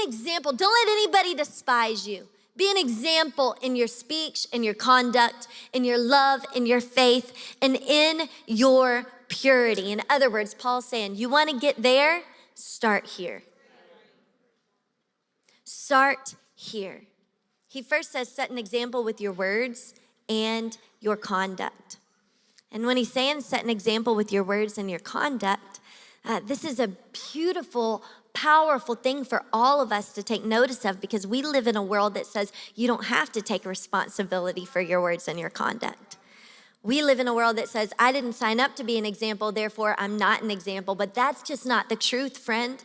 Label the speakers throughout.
Speaker 1: example. Don't let anybody despise you. Be an example in your speech, in your conduct, in your love, in your faith, and in your purity. In other words, Paul's saying, you want to get there? Start here. Start here. He first says, set an example with your words and your conduct. And when he's saying set an example with your words and your conduct, this is a beautiful, powerful thing for all of us to take notice of, because we live in a world that says you don't have to take responsibility for your words and your conduct. We live in a world that says, I didn't sign up to be an example, therefore I'm not an example. But that's just not the truth, friend.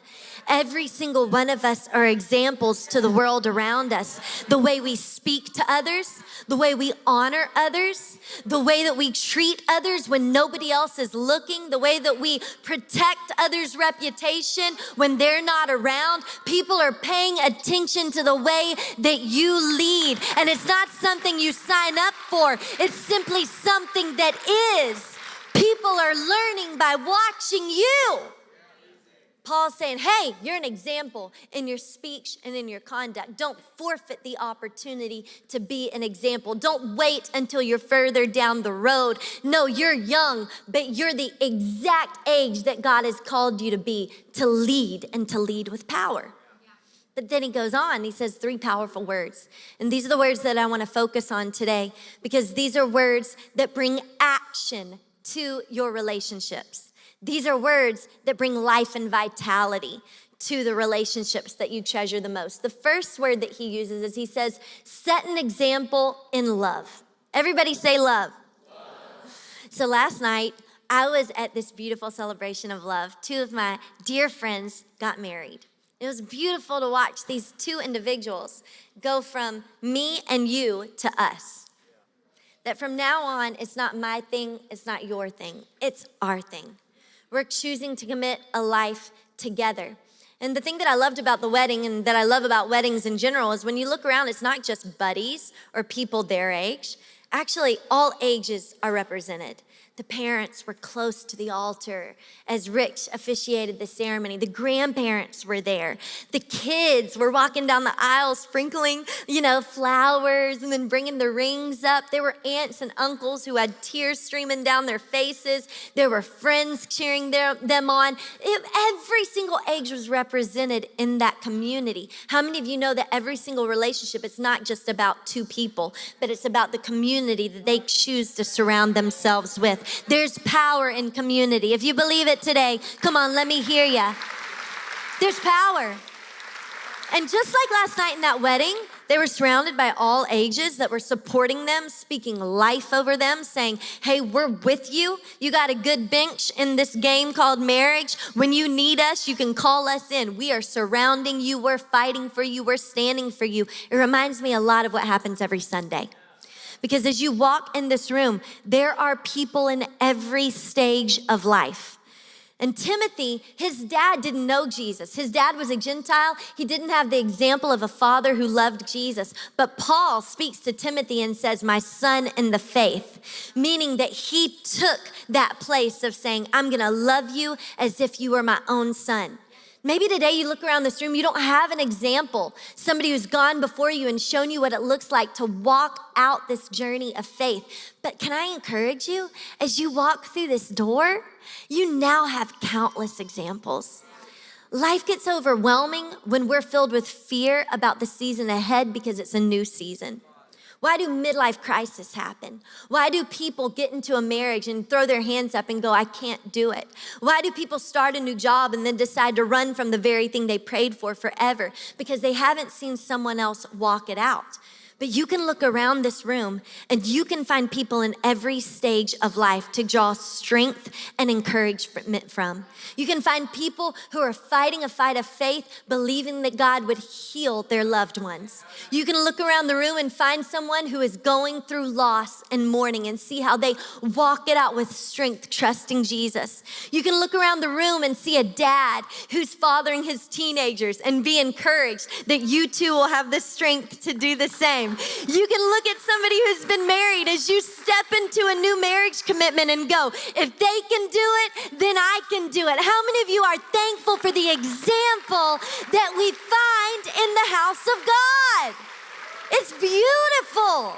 Speaker 1: Every single one of us are examples to the world around us. The way we speak to others, the way we honor others, the way that we treat others when nobody else is looking, the way that we protect others' reputation when they're not around. People are paying attention to the way that you lead. And it's not something you sign up for. It's simply something that is. People are learning by watching you. Paul's saying, hey, you're an example in your speech and in your conduct. Don't forfeit the opportunity to be an example. Don't wait until you're further down the road. No, you're young, but you're the exact age that God has called you to be, to lead and to lead with power. But then he goes on, he says 3 powerful words. And these are the words that I want to focus on today, because these are words that bring action to your relationships. These are words that bring life and vitality to the relationships that you treasure the most. The first word that he uses is he says, set an example in love. Everybody say love. So last night, I was at this beautiful celebration of love. 2 of my dear friends got married. It was beautiful to watch these 2 individuals go from me and you to us. That from now on, it's not my thing, it's not your thing, it's our thing. We're choosing to commit a life together. And the thing that I loved about the wedding, and that I love about weddings in general, is when you look around, it's not just buddies or people their age. Actually, all ages are represented. The parents were close to the altar as Rich officiated the ceremony. The grandparents were there. The kids were walking down the aisle sprinkling, flowers and then bringing the rings up. There were aunts and uncles who had tears streaming down their faces. There were friends cheering them on. Every single age was represented in that community. How many of you know that every single relationship, it's not just about 2 people, but it's about the community that they choose to surround themselves with? There's power in community. If you believe it today, come on, let me hear ya. There's power. And just like last night in that wedding, they were surrounded by all ages that were supporting them, speaking life over them, saying, hey, we're with you. You got a good bench in this game called marriage. When you need us, you can call us in. We are surrounding you. We're fighting for you. We're standing for you. It reminds me a lot of what happens every Sunday. Because as you walk in this room, there are people in every stage of life. And Timothy, his dad didn't know Jesus. His dad was a Gentile. He didn't have the example of a father who loved Jesus. But Paul speaks to Timothy and says, my son in the faith, meaning that he took that place of saying, I'm gonna love you as if you were my own son. Maybe today you look around this room, you don't have an example, somebody who's gone before you and shown you what it looks like to walk out this journey of faith. But can I encourage you, as you walk through this door, you now have countless examples. Life gets overwhelming when we're filled with fear about the season ahead because it's a new season. Why do midlife crises happen? Why do people get into a marriage and throw their hands up and go, I can't do it? Why do people start a new job and then decide to run from the very thing they prayed for forever? Because they haven't seen someone else walk it out. But you can look around this room and you can find people in every stage of life to draw strength and encouragement from. You can find people who are fighting a fight of faith, believing that God would heal their loved ones. You can look around the room and find someone who is going through loss and mourning and see how they walk it out with strength, trusting Jesus. You can look around the room and see a dad who's fathering his teenagers and be encouraged that you too will have the strength to do the same. You can look at somebody who's been married as you step into a new marriage commitment and go, if they can do it, then I can do it. How many of you are thankful for the example that we find in the house of God. It's beautiful.